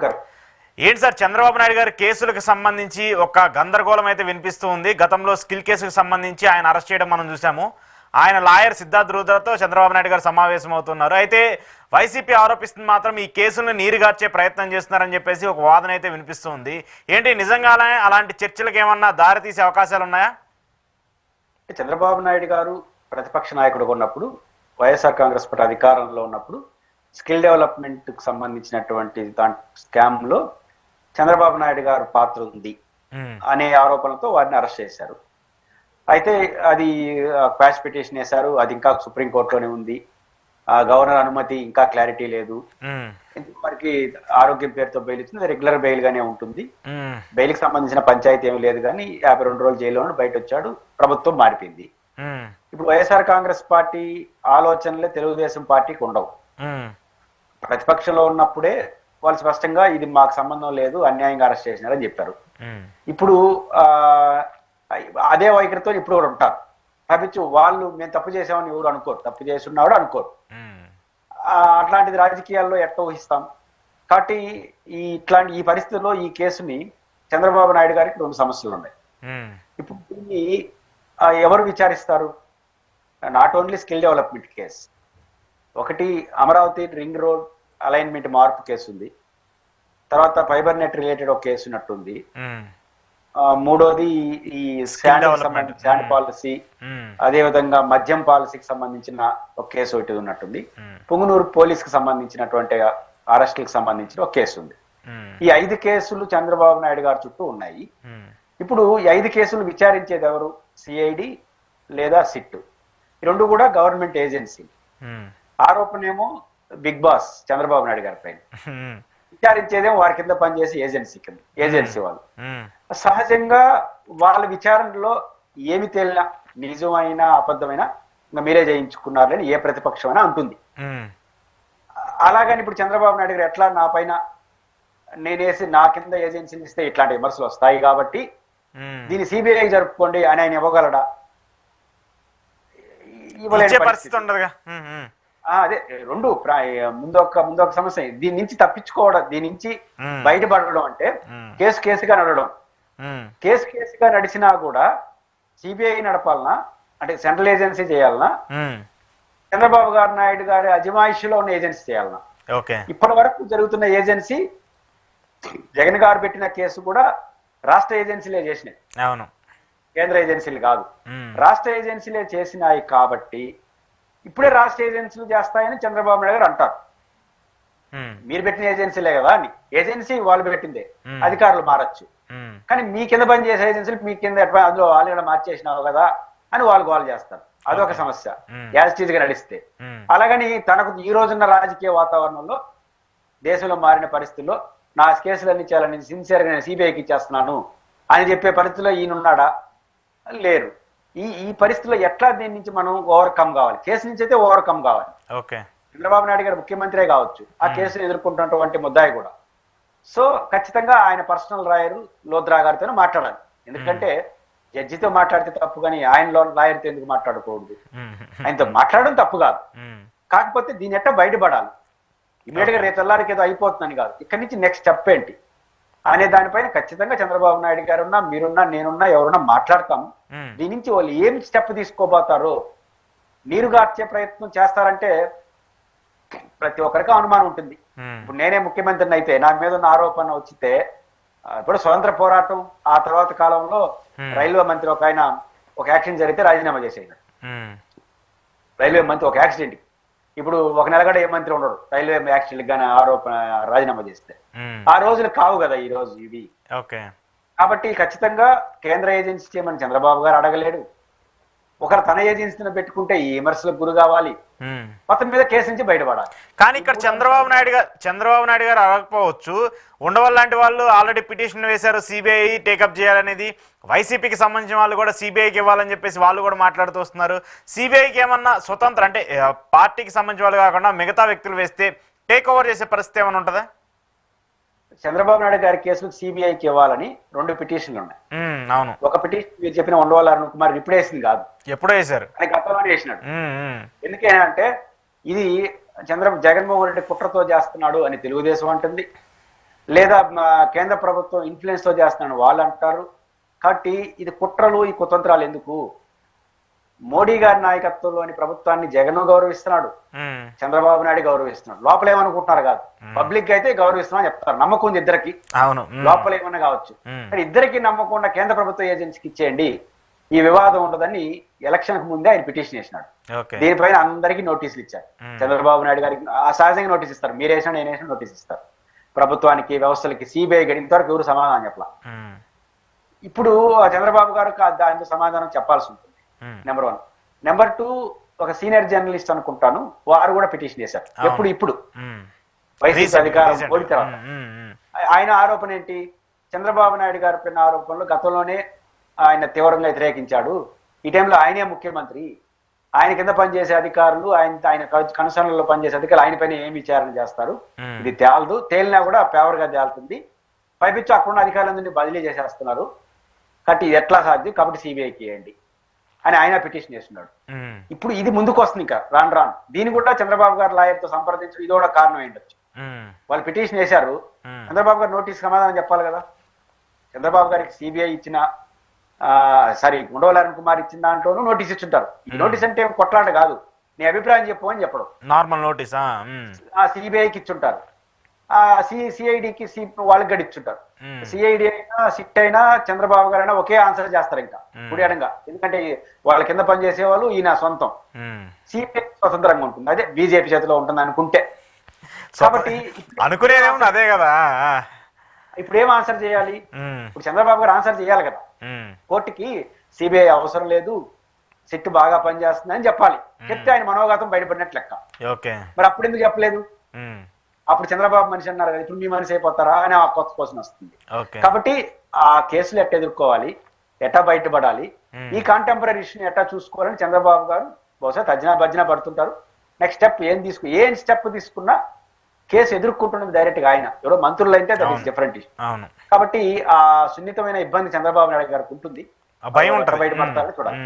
మధుకర్. ఏంటి సార్, చంద్రబాబు నాయుడు గారి కేసులకు సంబంధించి ఒక గందరగోళం అయితే వినిపిస్తూ ఉంది. గతంలో స్కిల్ కేసుకు సంబంధించి ఆయన అరెస్ట్ చేయడం మనం చూసాము. ఆయన లాయర్ సిద్ధార్థ్ రూద్రతో చంద్రబాబు నాయుడు గారు సమావేశం అవుతున్నారు. అయితే వైసీపీ ఆరోపిస్తుంది మాత్రం ఈ కేసులను నీరుగార్చే ప్రయత్నం చేస్తున్నారని చెప్పేసి ఒక వాదన అయితే వినిపిస్తుంది. ఏంటి నిజంగానే అలాంటి చర్చలకు ఏమన్నా దారి తీసే అవకాశాలు ఉన్నాయా? చంద్రబాబు నాయుడు గారు ప్రతిపక్ష నాయకుడు ఉన్నప్పుడు, వైఎస్ఆర్ కాంగ్రెస్ పార్టీ అధికారంలో ఉన్నప్పుడు స్కిల్ డెవలప్మెంట్ కు సంబంధించినటువంటి స్కామ్ లో చంద్రబాబు నాయుడు గారు పాత్ర ఉంది అనే ఆరోపణలతో వారిని అరెస్ట్ చేశారు. అయితే అది క్వాష్ పిటిషన్ వేశారు. అది ఇంకా సుప్రీంకోర్టులోనే ఉంది. గవర్నర్ అనుమతి ఇంకా క్లారిటీ లేదు. మనకి ఆరోగ్యం పేరుతో బెయిల్ ఇచ్చింది, రెగ్యులర్ బెయిల్ గానే ఉంటుంది. బెయిల్ కి సంబంధించిన పంచాయతీ ఏమి లేదు, కానీ 52 రోజులు జైల్లో బయట వచ్చాడు. ప్రభుత్వం మారిపోయింది. ఇప్పుడు వైఎస్ఆర్ కాంగ్రెస్ పార్టీ ఆలోచనలే తెలుగుదేశం పార్టీకి ఉండవు. ప్రతిపక్షంలో ఉన్నప్పుడే వాళ్ళు స్పష్టంగా ఇది మాకు సంబంధం లేదు, అన్యాయంగా అరెస్ట్ చేసినారని చెప్పారు. ఇప్పుడు అదే వైఖరితో ఇప్పుడు కూడా ఉంటారు. తప్పించు వాళ్ళు మేము తప్పు చేసామని ఎవరు అనుకోరు, తప్పు చేస్తున్నాడు అనుకోరు. అట్లాంటిది రాజకీయాల్లో ఎట్లా ఊహిస్తాం? కాబట్టి ఈ పరిస్థితుల్లో ఈ కేసుని చంద్రబాబు నాయుడు గారికి 2 సమస్యలు ఉన్నాయి. ఇప్పుడు దీన్ని ఎవరు విచారిస్తారు? Not only skill development case, ఒకటి అమరావతి రింగ్ రోడ్ అలైన్మెంట్ మార్పు కేసు ఉంది. తర్వాత ఫైబర్ నెట్ రిలేటెడ్ ఒక కేసు ఉన్నట్టుంది. మూడోది ఈ శాండ్ పాలసీ, అదే విధంగా మద్యం పాలసీకి సంబంధించిన ఒక కేసు ఒకటి ఉన్నట్టుంది. పుంగనూరు పోలీస్ కి సంబంధించినటువంటి అరెస్టులకు సంబంధించిన ఒక కేసు ఉంది. ఈ 5 కేసులు చంద్రబాబు నాయుడు గారి చుట్టూ ఉన్నాయి. ఇప్పుడు ఈ 5 కేసులు విచారించేది ఎవరు? సిఐడి లేదా సిట్. ఈ 2 కూడా గవర్నమెంట్ ఏజెన్సీ. ఆరోపణ ఏమో బిగ్ బాస్ చంద్రబాబు నాయుడు గారి పైన, విచారించేదేమో వారి కింద పనిచేసే ఏజెన్సీ వాళ్ళు. సహజంగా వాళ్ళ విచారణలో ఏమి తేలినా, నిజమైనా అబద్ధమైనా మీరే జయించుకున్నారని ఏ ప్రతిపక్షమైనా అంటుంది. అలాగని ఇప్పుడు చంద్రబాబు నాయుడు గారు ఎట్లా నా పైన నేనేసి నా కింద ఏజెన్సీని ఇస్తే ఇట్లాంటి విమర్శలు వస్తాయి కాబట్టి దీన్ని సిబిఐ జరుపుకోండి అని ఆయన ఇవ్వగలడా? ఇవ్వలేని పరిస్థితి ఉండదుగా. అదే రెండు ముందొక సమస్య. దీని నుంచి తప్పించుకోవడం, దీని నుంచి బయటపడడం అంటే కేసుగా నడవడం. కేసుగా నడిచినా కూడా సిబిఐ నడపాలనా, అంటే సెంట్రల్ ఏజెన్సీ చేయాలనా, చంద్రబాబు నాయుడు గారి అజమాయిషిలో ఉన్న ఏజెన్సీ చేయాలనా? ఇప్పటి వరకు జరుగుతున్న ఏజెన్సీ, జగన్ గారు పెట్టిన కేసు కూడా రాష్ట్ర ఏజెన్సీలే చేసినాయి, కేంద్ర ఏజెన్సీలు కాదు. రాష్ట్ర ఏజెన్సీలే చేసినాయి కాబట్టి ఇప్పుడే రాష్ట్ర ఏజెన్సీలు చేస్తాయని చంద్రబాబు నాయుడు గారు అంటారు. మీరు పెట్టిన ఏజెన్సీలే కదా అని. ఏజెన్సీ వాళ్ళు పెట్టిందే, అధికారులు మారచ్చు. కానీ మీ కింద పనిచేసే ఏజెన్సీలు మీ కింద అందులో వాళ్ళు మార్చేసినావు కదా అని వాళ్ళు గోల్ చేస్తారు. అదొక సమస్య యాజిటీజ్ గా నడిస్తే. అలాగని తనకు ఈ రోజున్న రాజకీయ వాతావరణంలో, దేశంలో మారిన పరిస్థితుల్లో నా కేసులన్నీ చాలా నేను సిన్సియర్గా నేను సిబిఐకి ఇచ్చేస్తున్నాను అని చెప్పే పరిస్థితిలో ఈయనున్నాడా? లేరు. ఈ పరిస్థితుల్లో ఎట్లా దీని నుంచి మనం ఓవర్కమ్ కావాలి? కేసు నుంచి అయితే ఓవర్కమ్ కావాలి. చంద్రబాబు నాయుడు గారు ముఖ్యమంత్రే కావచ్చు, ఆ కేసును ఎదుర్కొంటున్నటువంటి ముద్దాయి కూడా. సో ఖచ్చితంగా ఆయన పర్సనల్ లాయర్ లోద్రా గారితో మాట్లాడాలి. ఎందుకంటే జడ్జితో మాట్లాడితే తప్పు, కానీ ఆయన లాయర్తో ఎందుకు మాట్లాడకూడదు? ఆయనతో మాట్లాడడం తప్పు కాదు, కాకపోతే దీని ఎట్లా బయటపడాలి? ఇమీడియట్ గా రేపు తెల్లారికి ఏదో అయిపోతుందని కాదు, ఇక్కడి నుంచి నెక్స్ట్ స్టెప్ ఏంటి అనే దానిపైన ఖచ్చితంగా చంద్రబాబు నాయుడు గారున్నా, మీరున్నా, నేనున్నా, ఎవరున్నా మాట్లాడతాము. దీని నుంచి వాళ్ళు ఏం స్టెప్ తీసుకోబోతారో, నీరుగార్చే ప్రయత్నం చేస్తారంటే ప్రతి ఒక్కరికి అనుమానం ఉంటుంది. ఇప్పుడు నేనే ముఖ్యమంత్రిని అయితే నా మీద ఉన్న ఆరోపణ వచ్చితే, ఇప్పుడు స్వతంత్ర పోరాటం ఆ తర్వాత కాలంలో రైల్వే మంత్రి ఒక ఆయన ఒక యాక్సిడెంట్ జరిగితే రాజీనామా చేసేయడు. రైల్వే మంత్రి ఒక యాక్సిడెంట్, ఇప్పుడు ఒక నెలగడ ఏ మంత్రి ఉండడు రైల్వే యాక్సిడెంట్ గానీ ఆరోపణ రాజీనామా చేస్తే. ఆ రోజులు కావు కదా ఈ రోజు ఇవి. కాబట్టి ఖచ్చితంగా కేంద్ర ఏజెన్సీ చేయమని చంద్రబాబు గారు అడగలేడు. ఒకరు తన ఏజెన్సీని పెట్టుకుంటే ఈ విమర్శలకు గురి కావాలి, మొత్తం మీద కేసు నుంచి బయటపడాలి. కానీ ఇక్కడ చంద్రబాబు నాయుడు గారు అడగకపోవచ్చు. ఉండవల్ లాంటి వాళ్ళు ఆల్రెడీ పిటిషన్ వేశారు, సిబిఐ టేకప్ చేయాలనేది. వైసీపీకి సంబంధించిన వాళ్ళు కూడా సిబిఐకి ఇవ్వాలని చెప్పేసి వాళ్ళు కూడా మాట్లాడుతూ వస్తున్నారు. సిబిఐకి ఏమన్నా స్వతంత్ర అంటే పార్టీకి సంబంధించిన వాళ్ళు కాకుండా మిగతా వ్యక్తులు వేస్తే టేక్ ఓవర్ చేసే పరిస్థితి ఏమైనా ఉంటుందా? చంద్రబాబు నాయుడు గారి కేసులు సిబిఐకి ఇవ్వాలని 2 పిటిషన్లు ఉన్నాయి. అవును. ఒక పిటిషన్ మీరు చెప్పిన ఉండవల్లి అరుణ్ కుమార్ ఇప్పుడు వేసింది కాదు, ఎప్పుడో వేశారు, అని గతంలోనే వేసినాడు. ఎందుకంటే ఇది జగన్మోహన్ రెడ్డి కుట్రతో చేస్తున్నాడు అని తెలుగుదేశం అంటుంది, లేదా కేంద్ర ప్రభుత్వం ఇన్ఫ్లుయెన్స్ తో చేస్తున్నాను వాళ్ళు అంటారు. కాబట్టి ఇది కుట్రలు, ఈ కుతంత్రాలు ఎందుకు? మోడీ గారి నాయకత్వంలోని ప్రభుత్వాన్ని జగన్ గౌరవిస్తున్నాడు, చంద్రబాబు నాయుడు గౌరవిస్తున్నాడు. లోపల ఏమనుకుంటున్నారు కాదు, పబ్లిక్ అయితే గౌరవిస్తున్నామని చెప్తారు. నమ్మకం ఉంది ఇద్దరికి, లోపల ఏమన్నా కావచ్చు. కానీ ఇద్దరికి నమ్మకుండా కేంద్ర ప్రభుత్వ ఏజెన్సీకి ఇచ్చేయండి, ఈ వివాదం ఉండదని ఎలక్షన్ కు ముందే ఆయన పిటిషన్ వేసినాడు. దీనిపైన అందరికీ నోటీసులు ఇచ్చారు. చంద్రబాబు నాయుడు గారికి సహజంగా నోటీస్ ఇస్తారు, మీరు వేసినా నేను వేసినా నోటీస్ ఇస్తారు. ప్రభుత్వానికి, వ్యవస్థలకి, సిబిఐ గడి ఇంతవరకు ఎవరు సమాధానం చెప్పాల. ఇప్పుడు చంద్రబాబు గారు దానికి సమాధానం చెప్పాల్సి ఉంటుంది. నెంబర్ 1. నెంబర్ 2, ఒక సీనియర్ జర్నలిస్ట్ అనుకుంటాను, వారు కూడా పిటిషన్ చేశారు. ఇప్పుడు వైసీపీ అధికారం పోయిన తర్వాత ఆయన ఆరోపణ ఏంటి? చంద్రబాబు నాయుడు గారి పైన ఆరోపణలు గతంలోనే ఆయన తీవ్రంగా వ్యతిరేకించాడు. ఈ టైంలో ఆయనే ముఖ్యమంత్రి, ఆయన కింద పనిచేసే అధికారులు, ఆయన కన్సర్న్లలో పనిచేసే అధికారులు ఆయన పైన ఏం విచారణ చేస్తారు? ఇది తేలదు, తేలినా కూడా ఫేవర్ గా తేలుతుంది. పైపిచ్చి అక్కడున్న అధికారులందరినీ బదిలీ చేసేస్తున్నారు. కాబట్టి ఇది ఎట్లా సాధ్యం? కాబట్టి సిబిఐకి ఇవ్వండి అని ఆయన పిటిషన్ చేస్తున్నాడు. ఇప్పుడు ఇది ముందుకు వస్తుంది, ఇంకా రాను దీన్ని కూడా చంద్రబాబు గారు లాయర్తో సంప్రదించడం ఇది కూడా కారణం ఏంటొచ్చు. వాళ్ళు పిటిషన్ వేశారు, చంద్రబాబు గారు నోటీస్ సమాధానం చెప్పాలి కదా. చంద్రబాబు గారికి సిబిఐ ఇచ్చిన ఉండవల్లి అరుణ్ కుమార్ ఇచ్చిన దాంట్లోనూ నోటీస్ ఇచ్చుంటారు. ఈ నోటీస్ అంటే కొట్లాట కాదు, నీ అభిప్రాయం చెప్పు అని చెప్పడం. నార్మల్ నోటీస్ సిబిఐకి ఇచ్చుంటారు, సిఐడికి వాళ్ళకి గడిచుంటారు. సిఐడి అయినా, సిట్ అయినా, చంద్రబాబు గారు అయినా ఒకే ఆన్సర్ చేస్తారు ఇంకా కుడియడంగా. ఎందుకంటే వాళ్ళ కింద పనిచేసే వాళ్ళు ఈయన సొంతం. సిబిఐ స్వతంత్రంగా ఉంటుంది, అదే బీజేపీ చేతిలో ఉంటుంది అనుకుంటే. కాబట్టి అనుకునేది అదే కదా. ఇప్పుడు ఏం ఆన్సర్ చేయాలి? ఇప్పుడు చంద్రబాబు గారు ఆన్సర్ చేయాలి కదా కోర్టుకి, సిబిఐ అవసరం లేదు, సిట్ బాగా పనిచేస్తుంది అని చెప్పాలి. చెప్తే ఆయన మనోగతం బయటపడినట్లు లెక్క. మరి అప్పుడు ఎందుకు చెప్పలేదు? అప్పుడు చంద్రబాబు మనిషి అన్నారు కదా, ఇప్పుడు మీ మనిషి అయిపోతారా అని ఆ కొత్త క్వశ్చన్ వస్తుంది. కాబట్టి ఆ కేసులు ఎట్ట ఎదుర్కోవాలి, ఎట్టా బయటపడాలి, ఈ కాంటెంపరీ ఇష్యూని ఎట్టా చూసుకోవాలని చంద్రబాబు గారు బహుశా భజ్జన పడుతుంటారు. నెక్స్ట్ స్టెప్ ఏం స్టెప్ తీసుకున్నా కేసు ఎదుర్కొంటున్నది డైరెక్ట్ గా ఆయన. ఎవరో మంత్రులు అయితే దట్ ఈస్ డిఫరెంట్ ఇష్యూ. కాబట్టి ఆ సున్నితమైన ఇబ్బంది చంద్రబాబు నాయుడు గారికి ఉంటుంది, బయటపడతారని చూడాలి.